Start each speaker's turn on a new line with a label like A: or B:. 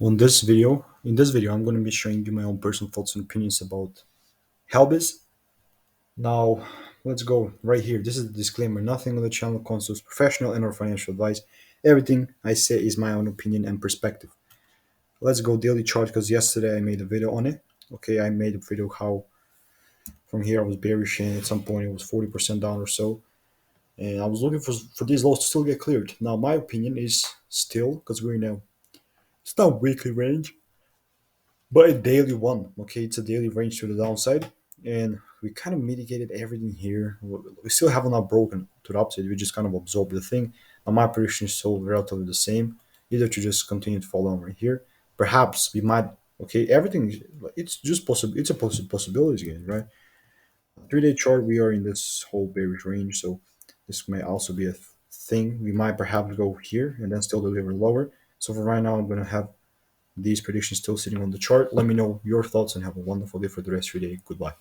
A: In this video, I'm going to be showing you my own personal thoughts and opinions about HLBZ. Now, let's go right here. This is the disclaimer. Nothing on the channel constitutes professional and/or financial advice. Everything I say is my own opinion and perspective. Let's go daily chart because yesterday I made a video on it. Okay, I made a video how from here I was bearish and at some point it was 40% down or so. And I was looking for these lows to still get cleared. Now, my opinion is still, because we're now, it's not weekly range, but a daily one. Okay, it's a daily range to the downside, and we kind of mitigated everything here. We still have not broken to the upside. We just kind of absorbed the thing. Now my prediction is still relatively the same. Either to just continue to fall down right here. Perhaps we might. Okay, everything. It's just possible. It's a possibility again, right? 3-day chart. We are in this whole bearish range, so this may also be a thing. We might perhaps go here and then still deliver lower. So for right now, I'm gonna have these predictions still sitting on the chart. Let me know your thoughts and have a wonderful day for the rest of your day. Goodbye.